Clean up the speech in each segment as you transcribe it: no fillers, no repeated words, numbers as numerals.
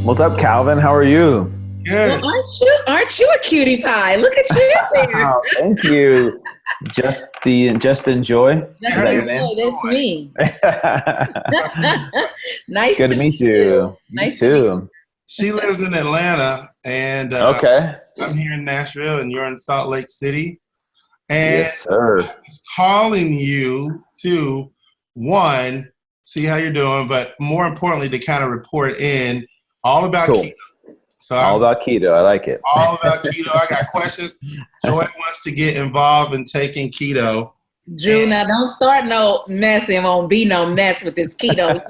What's up, Calvin? How are you? Good. Well, aren't you a cutie pie? Look at you there. Oh, thank you. Just enjoy. Just Is that your name? enjoy. That's me. Nice Good to to meet meet you. you. You Nice to meet you. too. She lives in Atlanta, and Okay. I'm here in Nashville, and you're in Salt Lake City. And Yes, sir. I was calling you to, one, see how you're doing, but more importantly, to kind of report in all about Cool. keto. So All I'm about keto. I like it. all about keto. I got questions. Joy wants to get involved in taking keto. Drew, now don't start no mess. It won't be no mess with this keto.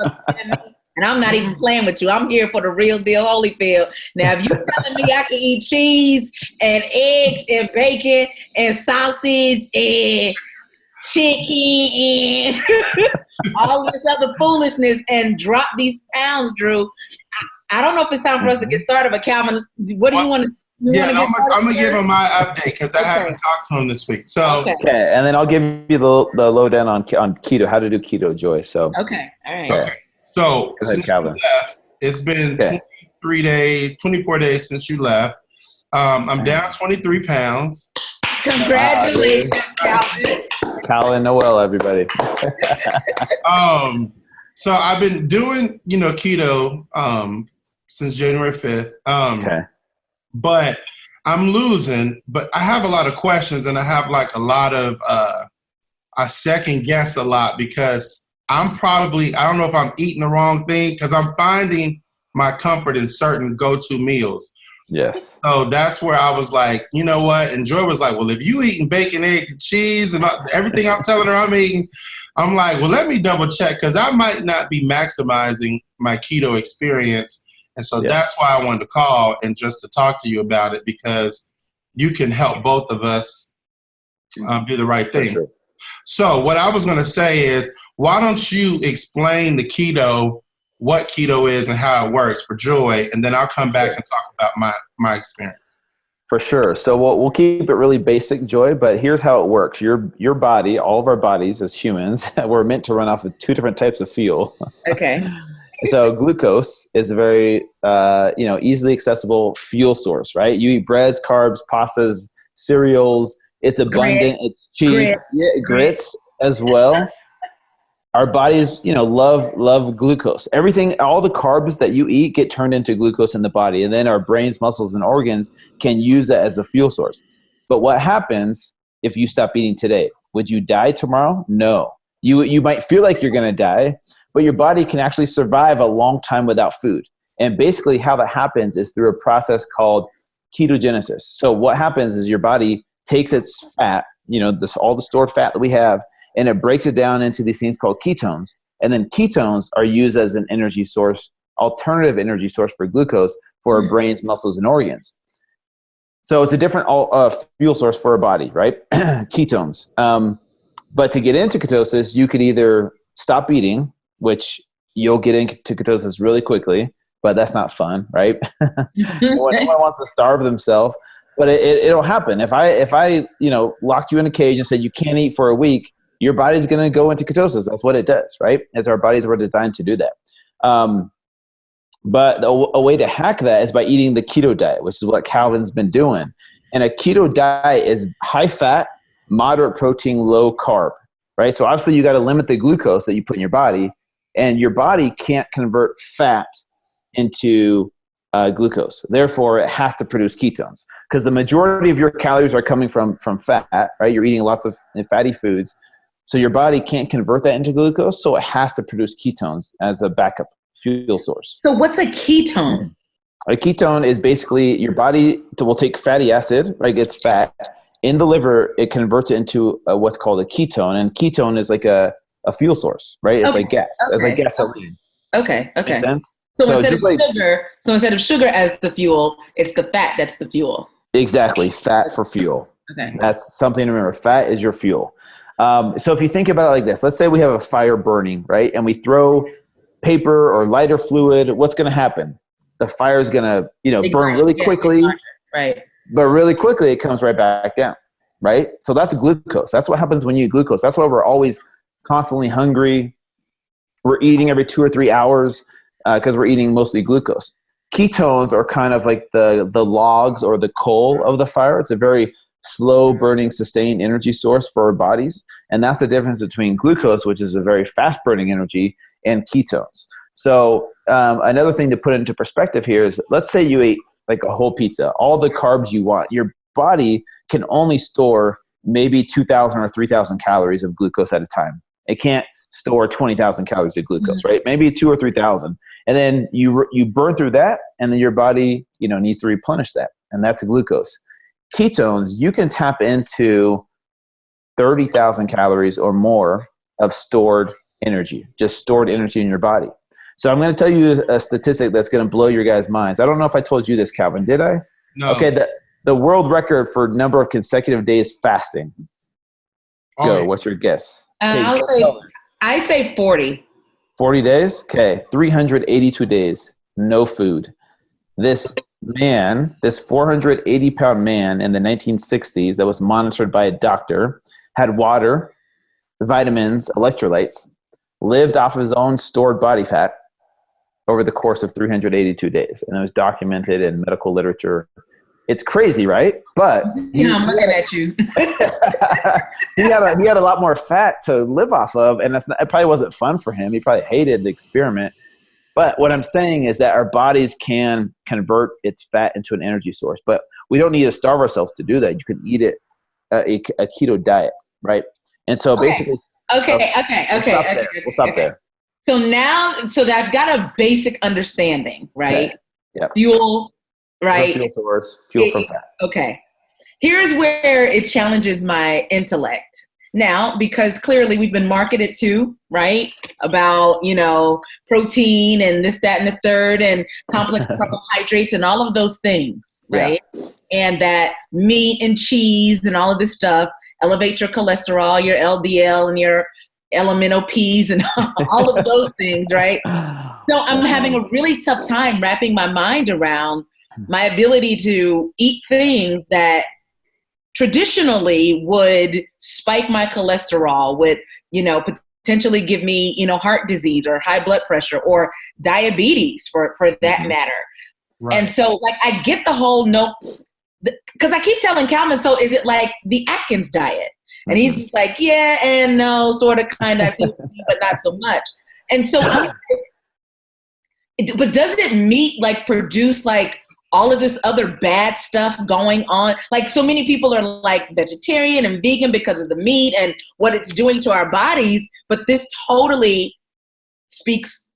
And I'm not even playing with you. I'm here for the real deal, Holyfield. Now, if you're telling me I can eat cheese and eggs and bacon and sausage and chicken and all this other foolishness and drop these pounds, Drew, I don't know if it's time for us to get started, but Calvin, what do you want to Yeah, I'm going to give him my update because I haven't talked to him this week. So, Okay, and then I'll give you the lowdown on keto, how to do keto, Joy. So Okay, all right. Okay. So, Go ahead, since Calvin. you left, it's been 24 days since you left. I'm down 23 pounds. Congratulations, Calvin. Calvin Noel, everybody. So I've been doing, keto since January 5th. Okay. But I'm losing, but I have a lot of questions, and I have like a lot of I second guess a lot because I don't know if I'm eating the wrong thing because I'm finding my comfort in certain go-to meals. Yes. So that's where I was like, you know what? And Joy was like, well, if you eating bacon, eggs, and cheese, and everything I'm telling her I'm eating, I'm like, well, let me double check because I might not be maximizing my keto experience. And so that's why I wanted to call and just to talk to you about it because you can help both of us do the right thing. Sure. So what I was going to say is, why don't you explain the keto, what keto is and how it works for Joy, and then I'll come back and talk about my experience. For sure. So we'll keep it really basic, Joy, but here's how it works. Your body, all of our bodies as humans, we're meant to run off of two different types of fuel. Okay. So glucose is a very easily accessible fuel source, right? You eat breads, carbs, pastas, cereals. It's abundant. It's cheap. Grits as well. Our bodies, love glucose. Everything, all the carbs that you eat get turned into glucose in the body, and then our brains, muscles, and organs can use that as a fuel source. But what happens if you stop eating today? Would you die tomorrow? No. You might feel like you're going to die, but your body can actually survive a long time without food. And basically how that happens is through a process called ketogenesis. So what happens is your body takes its fat, all the stored fat that we have, and it breaks it down into these things called ketones. And then ketones are used as an energy source, alternative energy source for glucose for our brains, muscles, and organs. So it's a different fuel source for our body, right? Ketones. But to get into ketosis, you could either stop eating, which you'll get into ketosis really quickly, but that's not fun, right? No one wants to starve themselves, but it'll happen. If I locked you in a cage and said you can't eat for a week, your body's going to go into ketosis. That's what it does, right? As our bodies were designed to do that. But a way to hack that is by eating the keto diet, which is what Calvin's been doing. And a keto diet is high fat, moderate protein, low carb, right? So obviously you got to limit the glucose that you put in your body, and your body can't convert fat into glucose. Therefore, it has to produce ketones because the majority of your calories are coming from fat, right? You're eating lots of fatty foods. So your body can't convert that into glucose, so it has to produce ketones as a backup fuel source. So what's a ketone? A ketone is basically your body will take fatty acid, right? It's fat. In the liver, it converts it into what's called a ketone, and ketone is like a fuel source, right? It's like gas. It's like gasoline. Okay. Make sense? So instead of sugar as the fuel, it's the fat that's the fuel. Exactly, fat for fuel. Okay. That's something to remember. Fat is your fuel. So if you think about it like this, let's say we have a fire burning, right? And we throw paper or lighter fluid, what's going to happen? The fire is going to, burn really quickly. Right. But really quickly, it comes right back down, right? So that's glucose. That's what happens when you eat glucose. That's why we're always constantly hungry. We're eating every 2 or 3 hours. because we're eating mostly glucose. Ketones are kind of like the logs or the coal of the fire. It's a very slow burning, sustained energy source for our bodies. And that's the difference between glucose, which is a very fast burning energy, and ketones. So another thing to put into perspective here is, let's say you ate like a whole pizza, all the carbs you want. Your body can only store maybe 2,000 or 3,000 calories of glucose at a time. It can't store 20,000 calories of glucose, right? Maybe 2,000 or 3,000. And then you burn through that, and then your body, needs to replenish that. And that's glucose. Ketones, you can tap into 30,000 calories or more of stored energy, just stored energy in your body. So I'm going to tell you a statistic that's going to blow your guys' minds. I don't know if I told you this, Calvin. Did I? No. Okay, the world record for number of consecutive days fasting. Go. What's your guess? I'd say 40. 40 days? Okay. 382 days. No food. This 480-pound man in the 1960s that was monitored by a doctor, had water, vitamins, electrolytes, lived off of his own stored body fat over the course of 382 days. And it was documented in medical literature. It's crazy, right? But I'm looking at you. he had a lot more fat to live off of, and it probably wasn't fun for him. He probably hated the experiment. But what I'm saying is that our bodies can convert its fat into an energy source, but we don't need to starve ourselves to do that. You can eat it a keto diet, right? And so basically, okay. We'll stop there. So I've got a basic understanding, right? Yeah. Fuel, right? Fuel source, fuel from fat. Okay. Here's where it challenges my intellect. Now, because clearly we've been marketed to, right, about, protein and this, that, and the third, and complex carbohydrates and all of those things, right? Yeah. And that meat and cheese and all of this stuff elevate your cholesterol, your LDL, and your LMNOPs and all of those things, right? So I'm having a really tough time wrapping my mind around my ability to eat things that traditionally would spike my cholesterol, would, potentially give me, heart disease or high blood pressure or diabetes for that matter. Right. And so I get the whole because I keep telling Calvin, so is it like the Atkins diet? And he's just like, yeah and no, sort of, kind of, but not so much. And so, but does it produce all of this other bad stuff going on? So many people are vegetarian and vegan because of the meat and what it's doing to our bodies, but this totally speaks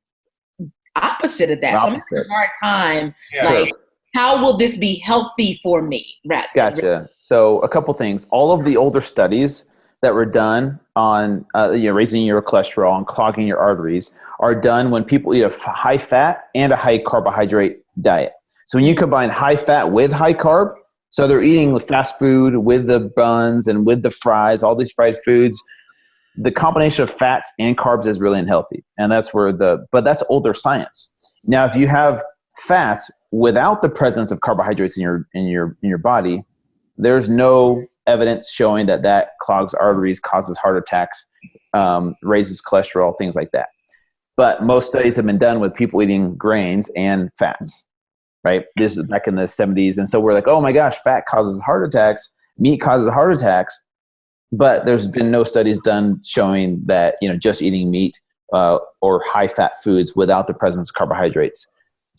opposite of that. So I'm having a hard time. Yeah. How will this be healthy for me? Right. Gotcha. So a couple things. All of the older studies that were done on raising your cholesterol and clogging your arteries are done when people eat a high fat and a high carbohydrate diet. So when you combine high fat with high carb, so they're eating fast food with the buns and with the fries, all these fried foods, the combination of fats and carbs is really unhealthy. And that's where but that's older science. Now, if you have fats without the presence of carbohydrates in your body, there's no evidence showing that clogs arteries, causes heart attacks, raises cholesterol, things like that. But most studies have been done with people eating grains and fats, right? This is back in the 70s. And so we're like, oh my gosh, fat causes heart attacks, meat causes heart attacks. But there's been no studies done showing that, just eating meat or high fat foods without the presence of carbohydrates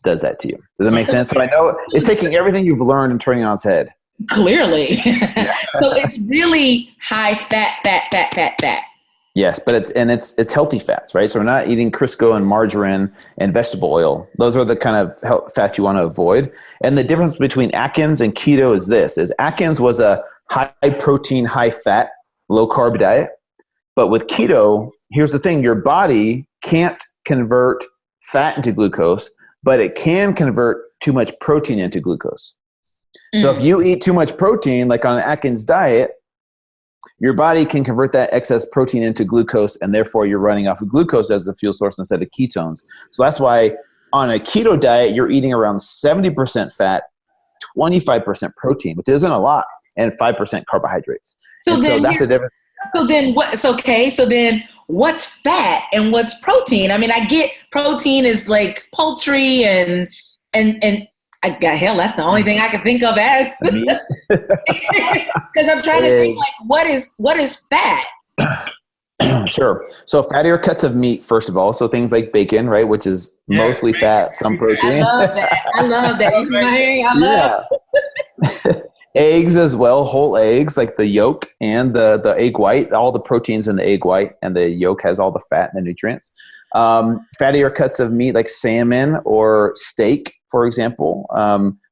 does that to you. Does that make sense? So I know it's taking everything you've learned and turning it on its head. Clearly. So it's really high fat. Yes, but it's healthy fats, right? So we're not eating Crisco and margarine and vegetable oil. Those are the kind of fats you want to avoid. And the difference between Atkins and keto is Atkins was a high protein, high fat, low carb diet. But with keto, here's the thing, your body can't convert fat into glucose, but it can convert too much protein into glucose. So if you eat too much protein, like on an Atkins diet, your body can convert that excess protein into glucose, and therefore you're running off of glucose as the fuel source instead of ketones. So that's why on a keto diet, you're eating around 70% fat, 25% protein, which isn't a lot, and 5% carbohydrates. So that's the difference. So then what's fat and what's protein. I mean, I get protein is like poultry and I got, hell, that's the only thing I can think of as, because I'm trying to think like what is fat. Sure. So fattier cuts of meat, first of all. So things like bacon, right, which is mostly fat, some protein. I love that. You see my hair? I love it. Eggs as well, whole eggs, like the yolk and the egg white, all the proteins in the egg white, and the yolk has all the fat and the nutrients. Fattier cuts of meat like salmon or steak, for example,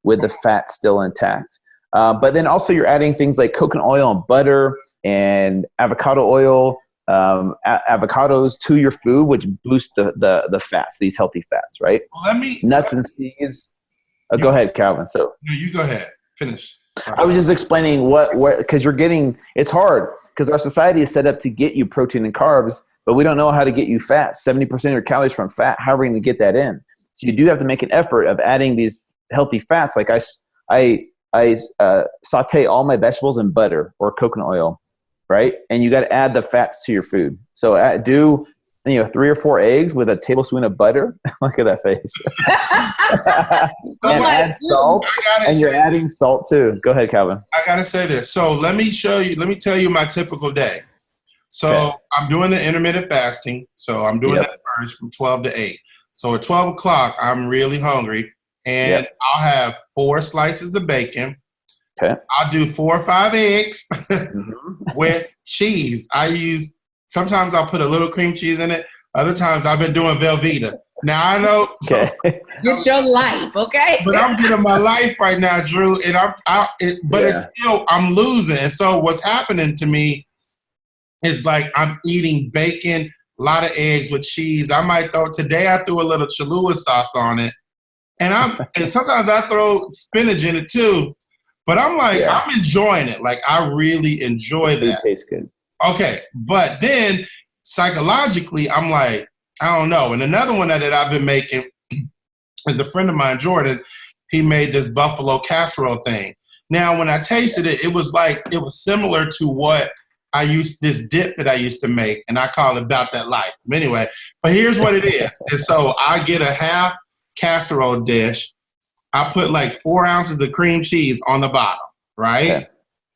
with the fat still intact. But then also you're adding things like coconut oil and butter and avocado oil, avocados to your food, which boost the fats, these healthy fats, right? Nuts and seeds. Go ahead, Calvin. So no, you go ahead. Finish. Sorry. I was just explaining what because it's hard because our society is set up to get you protein and carbs, but we don't know how to get you fat. 70% of your calories from fat. How are we going to get that in? So you do have to make an effort of adding these healthy fats. Like I saute all my vegetables in butter or coconut oil, right? And you got to add the fats to your food. So do 3 or 4 eggs with a tablespoon of butter. Look at that face. And add salt. And you're adding salt too. Go ahead, Calvin. I gotta say this. So let me tell you my typical day. So I'm doing the intermittent fasting. So I'm doing that first from 12 to 8. So at 12 o'clock, I'm really hungry. And I'll have 4 slices of bacon. Okay. I'll do 4 or 5 eggs with cheese. Sometimes I'll put a little cream cheese in it. Other times I've been doing Velveeta. Now I know. Get your life, okay? But I'm getting my life right now, Drew. And it's still, I'm losing. And so what's happening to me is like I'm eating bacon, a lot of eggs with cheese. Today I threw a little Cholula sauce on it. And sometimes I throw spinach in it too. But I'm like, I'm enjoying it. Like I really enjoy that. It tastes good. Okay, but then psychologically, I'm like, I don't know. And another one that I've been making is a friend of mine, Jordan. He made this buffalo casserole thing. Now, when I tasted it, it was similar to what this dip that I used to make, and I call it About That Life. Anyway, but here's what it is. And so I get a half casserole dish. I put like 4 ounces of cream cheese on the bottom, right? Okay.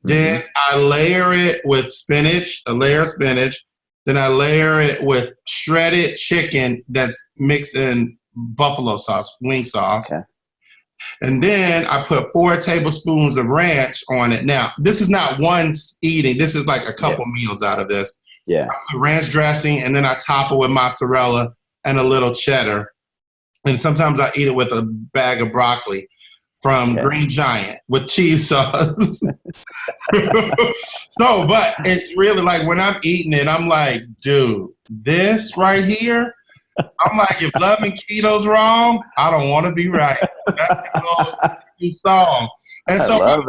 Then I layer it with a layer of spinach. Then I layer it with shredded chicken that's mixed in buffalo sauce, wing sauce. Okay. And then I put 4 tablespoons of ranch on it. Now, this is not one eating. This is like a couple meals out of this. Yeah. I put ranch dressing, and then I top it with mozzarella and a little cheddar. And sometimes I eat it with a bag of broccoli from Green Giant with cheese sauce. But it's really like when I'm eating it, I'm like, dude, this right here, I'm like, if loving keto's wrong, I don't want to be right. That's the new song. And so I've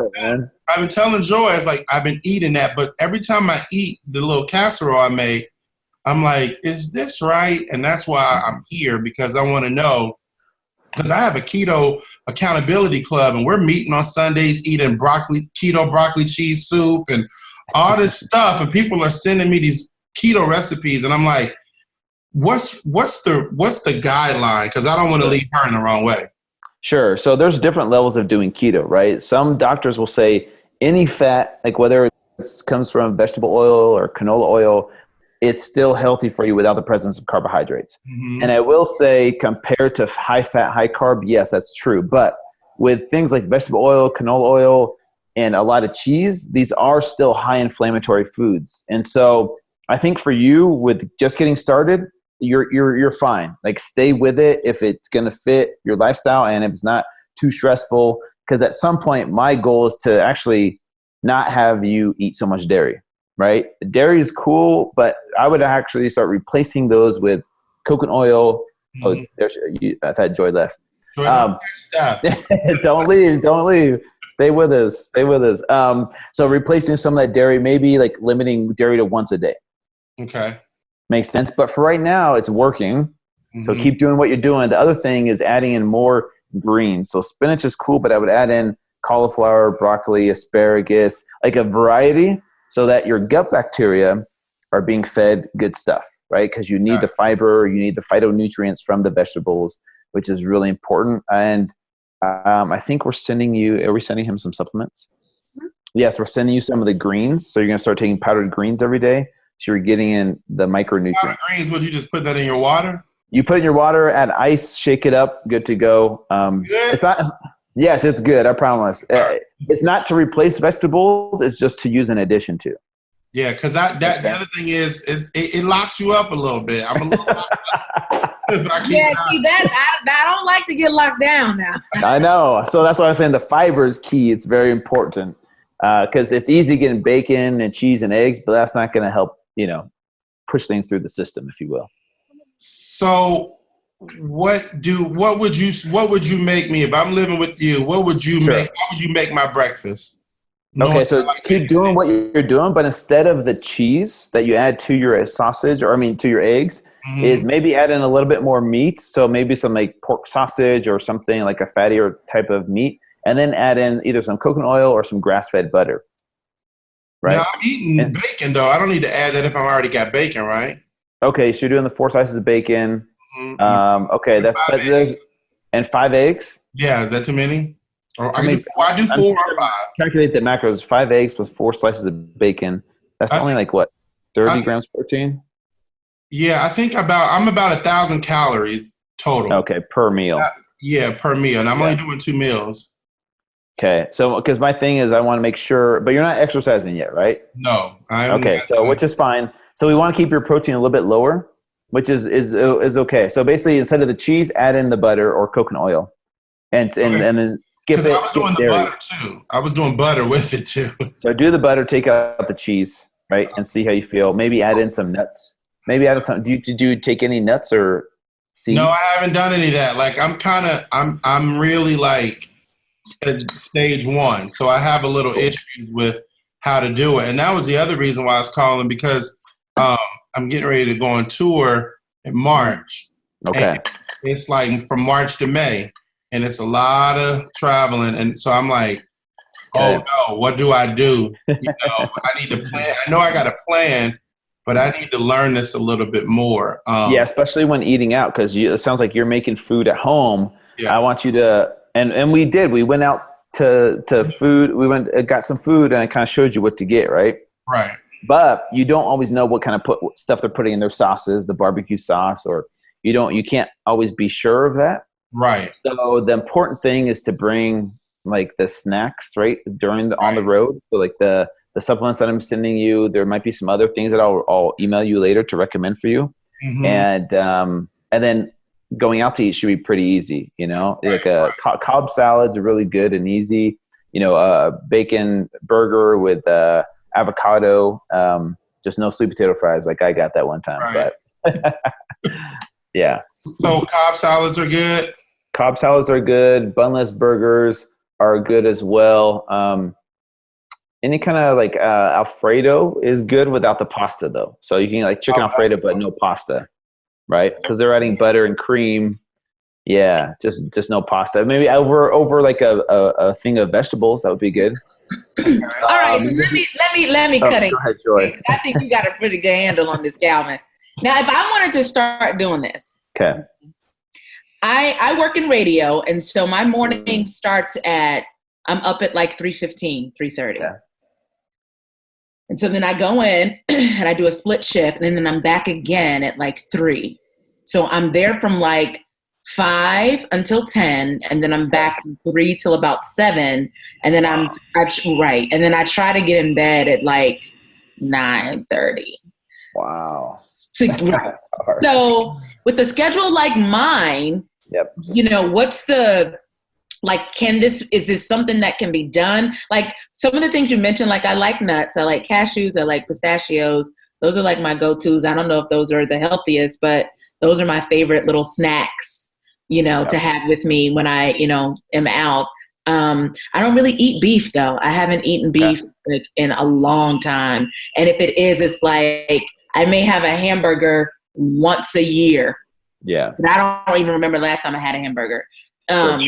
been telling Joy, it's like I've been eating that, but every time I eat the little casserole I make, I'm like, is this right? And that's why I'm here, because I want to know. Because I have a keto accountability club, and we're meeting on Sundays eating keto broccoli cheese soup and all this stuff. And people are sending me these keto recipes, and I'm like, what's the guideline? Because I don't want to leave her in the wrong way. Sure. So there's different levels of doing keto, right? Some doctors will say any fat, like whether it comes from vegetable oil or canola oil, is still healthy for you without the presence of carbohydrates. Mm-hmm. And I will say, compared to high fat, high carb, yes, that's true. But with things like vegetable oil, canola oil, and a lot of cheese, these are still high inflammatory foods. And so I think for you, with just getting started, you're fine. Like, stay with it if it's going to fit your lifestyle and if it's not too stressful. Because at some point, my goal is to actually not have you eat so much dairy. Right? Dairy is cool, but I would actually start replacing those with coconut oil. Mm-hmm. I thought Joy left. Don't leave. Stay with us. So replacing some of that dairy, maybe like limiting dairy to once a day. Okay. Makes sense. But for right now, it's working. Mm-hmm. So keep doing what you're doing. The other thing is adding in more greens. So spinach is cool, but I would add in cauliflower, broccoli, asparagus, like a variety, so that your gut bacteria are being fed good stuff, right? Because you need the fiber, you need the phytonutrients from the vegetables, which is really important. And I think are we sending him some supplements? Yes, we're sending you some of the greens. So you're going to start taking powdered greens every day. So you're getting in the micronutrients. Powdered greens, would you just put that in your water? You put it in your water, add ice, shake it up, good to go. Good? It's not. Yes, it's good. I promise. It's not to replace vegetables. It's just to use in addition to. Yeah, because the other thing is it locks you up a little bit. I'm a little locked up. I don't like to get locked down now. I know. So that's why I'm saying the fiber is key. It's very important because it's easy getting bacon and cheese and eggs, but that's not going to help, push things through the system, if you will. So what would you make me if I'm living with you? What would you make? How would you make my breakfast? Okay, so keep doing what you're doing, but instead of the cheese that you add to your sausage, to your eggs, is maybe add in a little bit more meat. So maybe some like pork sausage or something like a fattier type of meat, and then add in either some coconut oil or some grass-fed butter. Right. Now I'm eating bacon though. I don't need to add that if I already got bacon, right? Okay, so you're doing the 4 slices of bacon. Okay, that's 5 eggs. Yeah, is that too many? Or I do 4 or 5. Calculate the macros: 5 eggs plus 4 slices of bacon. That's only like what, 30 grams of protein? Yeah, I think I'm about 1,000 calories total. Okay, per meal. Per meal, and I'm only doing 2 meals. Okay, so because my thing is I want to make sure, but you're not exercising yet, right? No. Okay, so which is fine. So we want to keep your protein a little bit lower, which is okay. So basically, instead of the cheese, add in the butter or coconut oil, and then skip it. Because I was doing the butter too. I was doing butter with it too. So do the butter, take out the cheese, right, and see how you feel. Maybe add in some nuts. Maybe add in some. Do you take any nuts or seeds? No, I haven't done any of that. Like I'm really like at stage 1, so I have a little issues with how to do it, and that was the other reason why I was calling, because I'm getting ready to go on tour in March. Okay. It's like from March to May, and it's a lot of traveling, and so I'm like, oh no, what do I do? I need to plan. I know I got a plan, but I need to learn this a little bit more. Especially when eating out, because it sounds like you're making food at home. Yeah. I want you to, and we did. We went out to food. We got some food, and I kind of showed you what to get, right? Right. But you don't always know what kind of stuff they're putting in their sauces, the barbecue sauce, or you can't always be sure of that. Right. So the important thing is to bring like the snacks, right, on the road. So like the supplements that I'm sending you, there might be some other things that I'll email you later to recommend for you. And then going out to eat should be pretty easy, like Cobb salads are really good and easy, a bacon burger with avocado, just no sweet potato fries. Like I got that one time, but yeah. So Cobb salads are good. Cobb salads are good. Bunless burgers are good as well. Any kind of like Alfredo is good without the pasta though. So you can like chicken Alfredo, but no pasta, right? Because they're adding butter and cream. Yeah, just no pasta. Maybe over like a thing of vegetables, that would be good. All right, so let me cut it. Go ahead, Joy. I think you got a pretty good handle on this, Calvin. Now, if I wanted to start doing this, okay. I work in radio, and so my morning starts I'm up at like 3:15, 3:30. Yeah. And so then I go in and I do a split shift, and then I'm back again at like 3. So I'm there from like 5 until 10, and then I'm back from 3 till about 7, and then and then I try to get in bed at like 9:30. Wow. So with a schedule like mine, yep. What's the like? Is this something that can be done? Like some of the things you mentioned, like I like nuts, I like cashews, I like pistachios. Those are like my go-tos. I don't know if those are the healthiest, but those are my favorite little snacks, to have with me when I, am out. I don't really eat beef though. I haven't eaten beef like in a long time. And if it is, it's like I may have a hamburger once a year. Yeah. But I don't even remember the last time I had a hamburger. But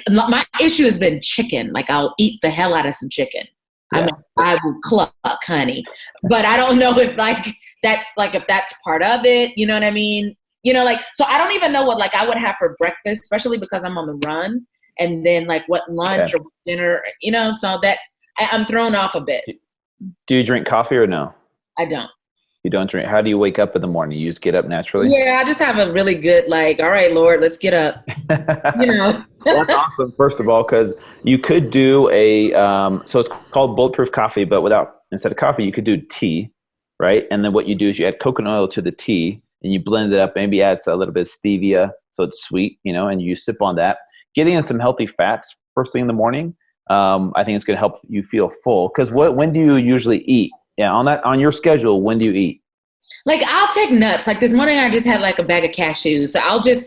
my issue has been chicken. Like I'll eat the hell out of some chicken. I mean, I will cluck, honey. But I don't know if if that's part of it. You know what I mean? You know, like, so I don't even know what I would have for breakfast, especially because I'm on the run, and then what lunch or dinner, so that I'm thrown off a bit. Do you drink coffee or no? I don't. You don't drink. How do you wake up in the morning? You just get up naturally? Yeah, I just have a really good, all right, Lord, let's get up. Well, that's awesome, first of all, because you could do so it's called Bulletproof coffee, but instead of coffee, you could do tea, right? And then what you do is you add coconut oil to the tea, and you blend it up, maybe add a little bit of stevia, so it's sweet, and you sip on that. Getting in some healthy fats first thing in the morning, I think it's going to help you feel full. Because when do you usually eat? Yeah, on your schedule, when do you eat? I'll take nuts. This morning I just had a bag of cashews. So I'll just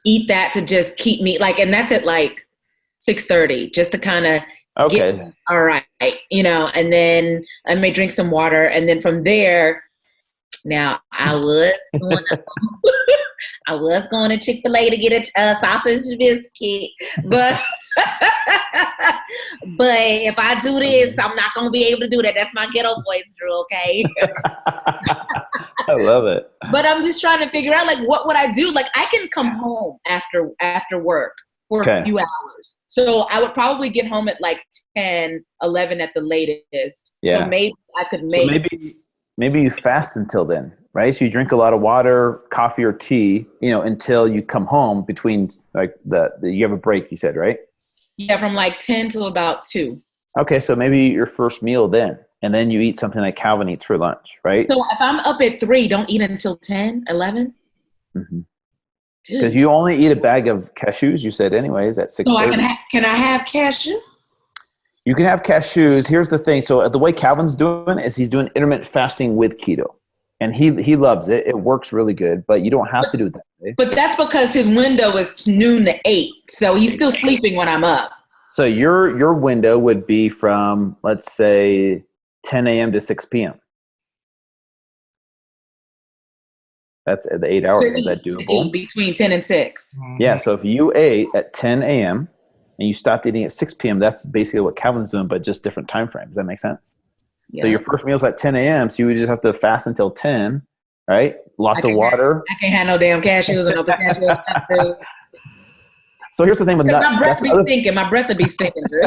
eat that to just keep me and that's at 6:30, just to kind of get all right, and then I may drink some water. And then from there, now I was going to Chick-fil-A to get a sausage biscuit, but but if I do this, I'm not going to be able to do that. That's my ghetto voice, Drew, okay? I love it. But I'm just trying to figure out, what would I do? I can come home after work for a few hours. So I would probably get home at 10, 11 at the latest. Yeah. So maybe I could make... So maybe you fast until then, right? So you drink a lot of water, coffee, or tea, until you come home between, you have a break, you said, right? Yeah, from 10 to about 2. Okay, so maybe your first meal then, and then you eat something like Calvin eats for lunch, right? So if I'm up at 3, don't eat until 10, 11? Mm-hmm. Because you only eat a bag of cashews, you said anyways, at 6:30. So can I have cashew? You can have cashews. Here's the thing. So the way Calvin's doing is he's doing intermittent fasting with keto. And he loves it. It works really good, but you don't have to do it that way. But that's because his window is noon to 8. So he's still sleeping when I'm up. So your window would be from, let's say, 10 a.m. to 6 p.m. That's the 8 hours. Is that doable? Between 10 and 6. Yeah. So if you ate at 10 a.m. and you stopped eating at 6 p.m., that's basically what Calvin's doing, but just different time frames. Does that make sense? Yeah. So your first meal is at 10 a.m., so you would just have to fast until 10, right? Lots of water. I can't have no damn cashews or no pistachios. So here's the thing with nuts. My breath be stinking. My breath would be stinking, Drew.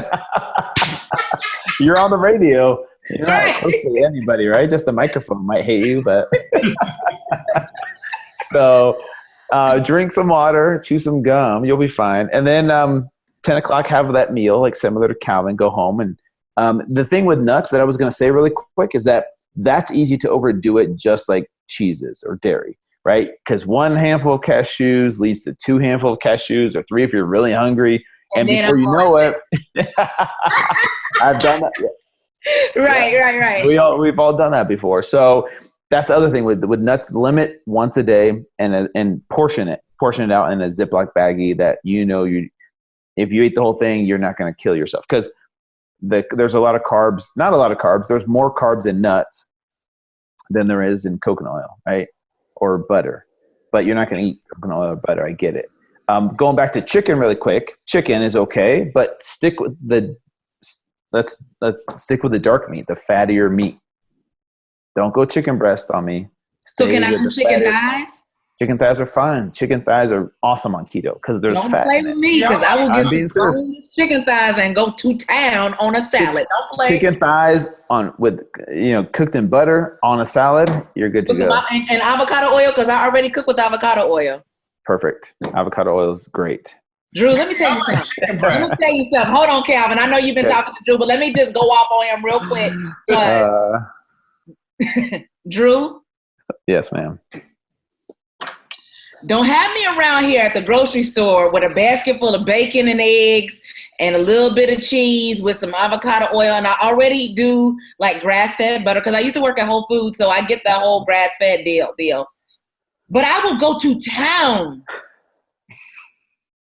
You're on the radio. You're not close to anybody, right? Just the microphone might hate you, but... So drink some water, chew some gum, you'll be fine. And then 10 o'clock, have that meal, similar to Calvin, go home. And the thing with nuts that I was going to say really quick is that's easy to overdo it, just like cheeses or dairy, right? Because 1 handful of cashews leads to 2 handfuls of cashews, or 3 if you're really hungry. And before you know it, I've done that. Right. We've all done that before. So that's the other thing with nuts. Limit once a day and portion it out in a Ziploc baggie that if you eat the whole thing, you're not going to kill yourself, because there's a lot of carbs. Not a lot of carbs. There's more carbs in nuts than there is in coconut oil, right? Or butter. But you're not going to eat coconut oil or butter. I get it. Going back to chicken really quick. Chicken is okay, but let's stick with the dark meat, the fattier meat. Don't go chicken breast on me. So can I do chicken thighs? Chicken thighs are fine. Chicken thighs are awesome on keto because there's fat. Don't play with me, because I will get some chicken thighs and go to town on a salad. Don't play. Chicken thighs cooked in butter on a salad. You're good to go. And avocado oil, because I already cook with avocado oil. Perfect. Avocado oil is great. Drew, let me tell you something. Hold on, Calvin. I know you've been talking to Drew, but let me just go off on him real quick. Drew? Yes, ma'am. Don't have me around here at the grocery store with a basket full of bacon and eggs and a little bit of cheese with some avocado oil. And I already do grass-fed butter, because I used to work at Whole Foods, so I get that whole grass-fed deal. But I will go to town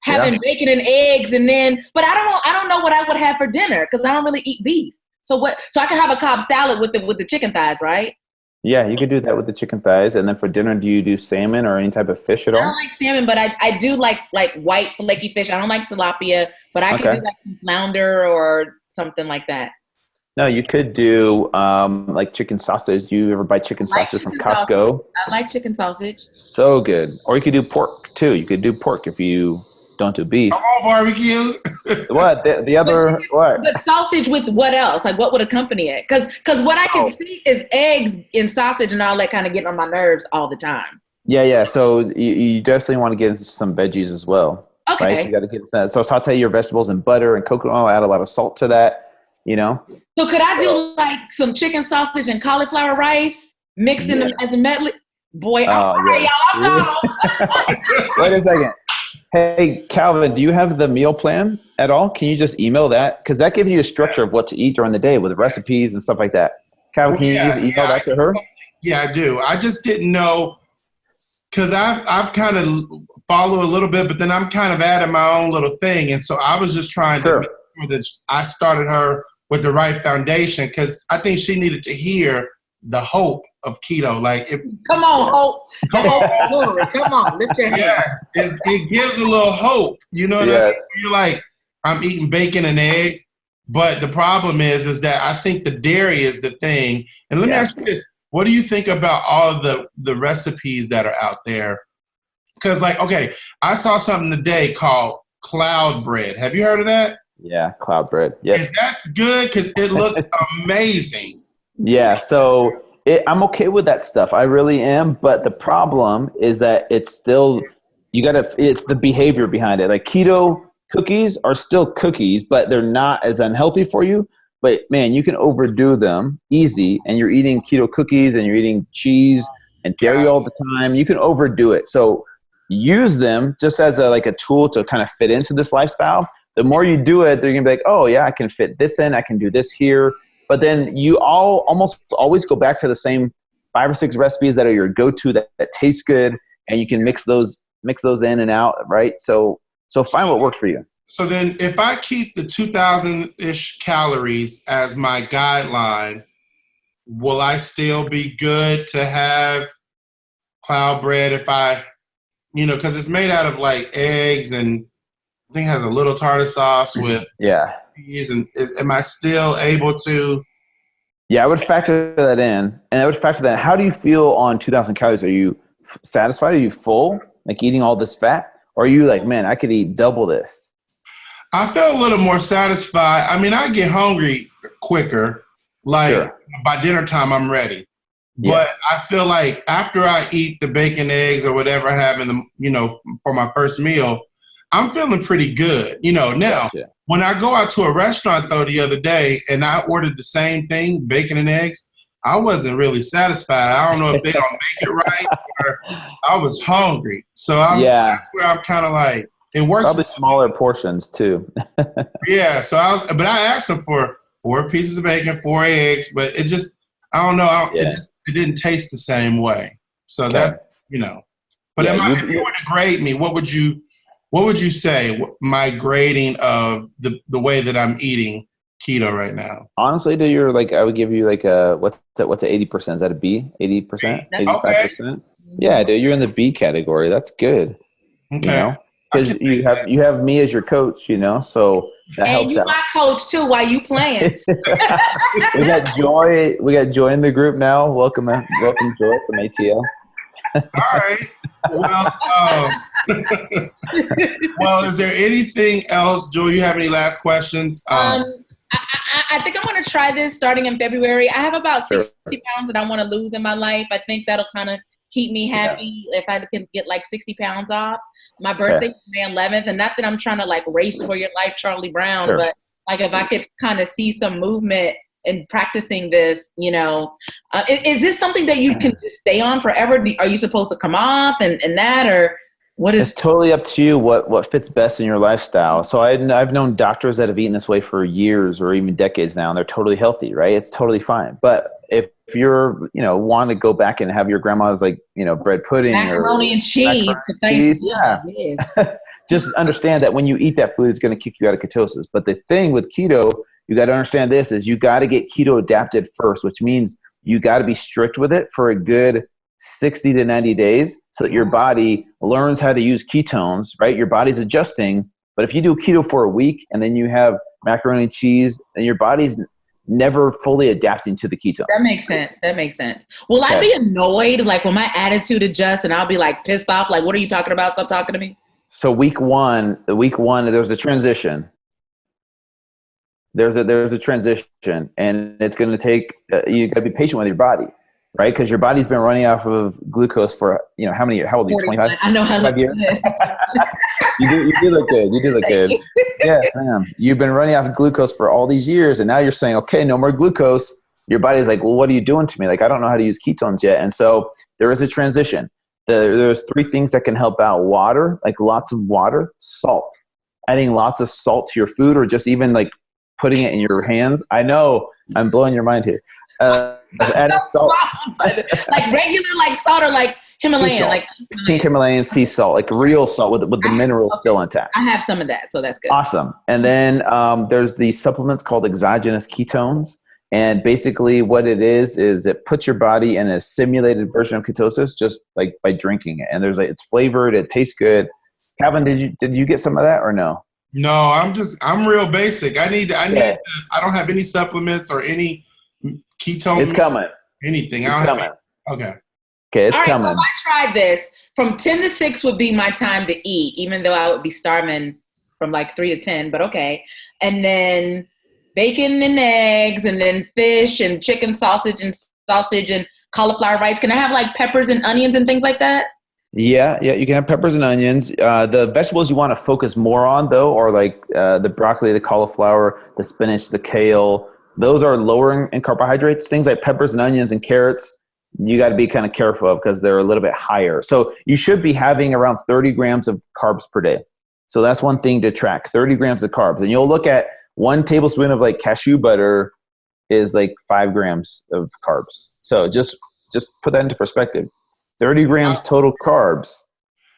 having bacon and eggs, but I don't know what I would have for dinner, because I don't really eat beef. So I can have a Cobb salad with the chicken thighs, right? Yeah, you could do that with the chicken thighs. And then for dinner, do you do salmon or any type of fish at all? I don't like salmon, but I do like white flaky fish. I don't like tilapia, but I can do some flounder or something like that. No, you could do like chicken sausage. You ever buy chicken I like sausage from chicken Costco? sausage. I like chicken sausage. So good. Or you could do pork too. You could do pork if you don't do beef. Come on, barbecue. What the other what? But sausage with what else? Like what would accompany it? Because what I can see is eggs and sausage and all that kind of getting on my nerves all the time. Yeah. So you definitely want to get into some veggies as well. Okay. Right? So you got to get that. So saute your vegetables in butter and coconut oil. Add a lot of salt to that. You know. So could I do like some chicken sausage and cauliflower rice mixed in them as a medley? Boy, all right, y'all. I'm Wait a second. Hey, Calvin, do you have the meal plan at all? Can you just email that? Because that gives you a structure of what to eat during the day with recipes and stuff like that. Calvin, can you just email that to her? Yeah, I do. I just didn't know because I've kind of followed a little bit, but then I'm kind of adding my own little thing. And so I was just trying to make sure that I started her with the right foundation because I think she needed to hear the hope of keto. Like, come on, hope. Come on, lift your hand. Yes, it gives a little hope. You know what I mean? You're like, I'm eating bacon and egg, but the problem is that I think the dairy is the thing. And let me ask you this: what do you think about all of the recipes that are out there? Because, like, okay, I saw something today called cloud bread. Have you heard of that? Yeah, cloud bread. Yes. Is that good? Because it looked amazing. Yeah, so I'm okay with that stuff. I really am. But the problem is that it's still, it's the behavior behind it. Like keto cookies are still cookies, but they're not as unhealthy for you. But man, you can overdo them easy, and you're eating keto cookies and you're eating cheese and dairy all the time. You can overdo it. So use them just as a tool to kind of fit into this lifestyle. The more you do it, they're gonna be like, oh yeah, I can fit this in. I can do this here. But then you almost always go back to the same 5 or 6 recipes that are your go-to that taste good, and you can mix those in and out, right? So find what works for you. So then if I keep the 2,000-ish calories as my guideline, will I still be good to have cloud bread if I, because it's made out of like eggs and I think it has a little tartar sauce with cheese, and am I still able to? Yeah, I would factor that in. And I would factor that in. How do you feel on 2,000 calories? Are you satisfied? Are you full, like eating all this fat? Or are you like, man, I could eat double this? I feel a little more satisfied. I mean, I get hungry quicker. Like by dinner time, I'm ready. But I feel like after I eat the bacon, eggs, or whatever I have in the, for my first meal, I'm feeling pretty good. Now, when I go out to a restaurant, though, the other day, and I ordered the same thing, bacon and eggs, I wasn't really satisfied. I don't know if they don't make it right, or I was hungry. So that's where I'm kind of like, it works. Probably smaller portions, too. So I asked them for 4 pieces of bacon, 4 eggs, but it just, I don't know. It didn't taste the same way. So that's, But if you were to grade me, what would you say my grading of the way that I'm eating keto right now? Honestly, I would give you what's a 80%? Is that a B? 80%? 85%? Yeah, dude, you're in the B category. That's good. Okay. Because you have me as your coach, so that helps out. And you my coach too while you playing. We got Joy. We got Joy in the group now. Welcome Joy from ATL. All right. Well, is there anything else, Joy? You have any last questions? I think I'm going to try this starting in February. I have about 60 pounds that I want to lose in my life. I think that'll kind of keep me happy if I can get like 60 pounds off. My birthday is May 11th, and not that I'm trying to like race for your life, Charlie Brown, but like if I could kind of see some movement in practicing this, is this something that you can just stay on forever? Are you supposed to come off and that, or what is? It's totally up to you what fits best in your lifestyle. So I've known doctors that have eaten this way for years or even decades now, and they're totally healthy, right? It's totally fine. But if you're, want to go back and have your grandma's bread pudding macaroni and cheese, just understand that when you eat that food, it's going to kick you out of ketosis. But the thing with keto, you got to understand this, is you got to get keto adapted first, which means you got to be strict with it for a good 60 to 90 days so that your body learns how to use ketones, right? Your body's adjusting. But if you do keto for a week and then you have macaroni and cheese, and your body's never fully adapting to the ketones. That makes sense. Will I be annoyed? Like, will my attitude adjust and I'll be like pissed off? Like, what are you talking about? Stop talking to me. So week one, there's a transition. There's a transition, and it's going to take, you got to be patient with your body, right? Because your body's been running off of glucose for, how old are you, 25? I know how 25 years? You do look good. You do look good. Yes, ma'am. You've been running off of glucose for all these years, and now you're saying, okay, no more glucose. Your body's like, well, what are you doing to me? Like, I don't know how to use ketones yet. And so there is a transition. There's 3 things that can help out: water, like lots of water; salt, adding lots of salt to your food, or just even like putting it in your hands. I know I'm blowing your mind here. Add salt. Like regular, like salt, or like Himalayan, like pink Himalayan sea salt, like real salt with the minerals still intact. I have some of that, so that's good. Awesome. And then there's the supplements called exogenous ketones. And basically what it is it puts your body in a simulated version of ketosis just like by drinking it. And it's flavored, it tastes good. Calvin, did you get some of that or no? No, I'm real basic. I don't have any supplements or any ketone. It's coming. Anything. It's coming. Okay. Okay, it's coming. So if I tried this, from 10 to 6 would be my time to eat, even though I would be starving from like 3 to 10, but okay. And then bacon and eggs, and then fish and chicken sausage and cauliflower rice. Can I have like peppers and onions and things like that? Yeah, you can have peppers and onions. The vegetables you want to focus more on, though, are like the broccoli, the cauliflower, the spinach, the kale. Those are lower in carbohydrates. Things like peppers and onions and carrots, you got to be kind of careful of because they're a little bit higher. So you should be having around 30 grams of carbs per day. So that's one thing to track, 30 grams of carbs. And you'll look at 1 tablespoon of like cashew butter is like 5 grams of carbs. So just put that into perspective. 30 grams total carbs.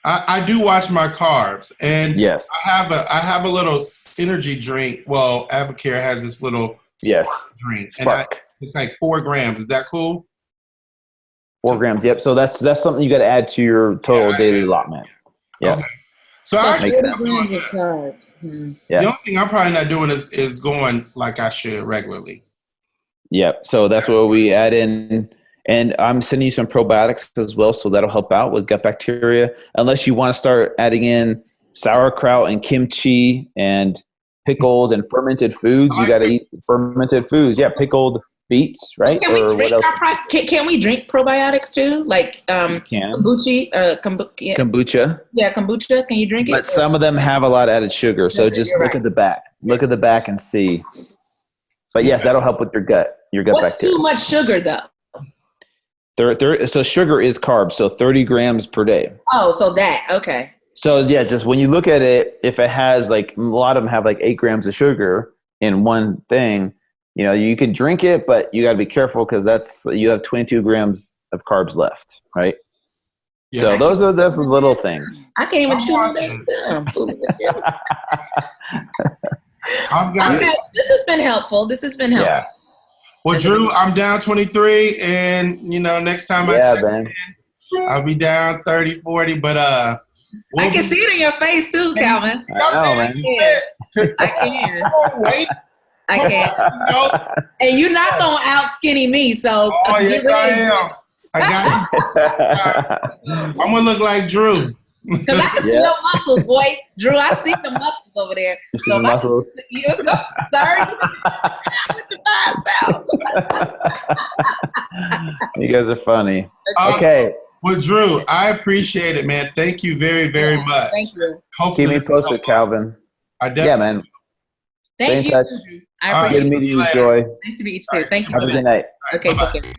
I do watch my carbs, and yes, I have a little energy drink. Well, Avocare has this little drink, and it's like 4 grams. Is that cool? 4 grams. Yep. So that's something you got to add to your total daily allotment. Yeah. Okay. So I makes sense. The only thing I'm probably not doing is going like I should regularly. Yep. So that's what we add in. And I'm sending you some probiotics as well, so that'll help out with gut bacteria. Unless you want to start adding in sauerkraut and kimchi and pickles and fermented foods, you got to eat fermented foods. Yeah, pickled beets, right? Can we drink probiotics too? Like kombucha? Kombucha. Yeah, kombucha. Can you drink it? But some of them have a lot of added sugar, so just look at the back. Look at the back and see. But yes, that'll help with your gut bacteria. What's too much sugar though? So sugar is carbs, so 30 grams per day. Oh, so that, okay. So yeah, just when you look at it, if it has like, a lot of them have like 8 grams of sugar in one thing, you can drink it, but you got to be careful because you have 22 grams of carbs left, right? Yeah. So those are the little things. I can't even chew them. This has been helpful. Yeah. Well, Drew, I'm down 23, and next time I check in, I'll be down 30, 40. But I can see it in your face too, Calvin. I can. Wait. I can. And you're not gonna out skinny me, so. Oh yes, I am. I got it. I'm gonna look like Drew. Because I can see your muscles, boy. Drew, I see the muscles over there. You see the muscles? You guys are funny. Awesome. Okay. Well, Drew, I appreciate it, man. Thank you very, very much. Thank you. Hopefully keep me posted, Calvin. I definitely man. Thank you. Stay in touch. I appreciate it. Good meeting you, Joy. Nice to meet you too. Thank you. Have a good night. Okay, take care.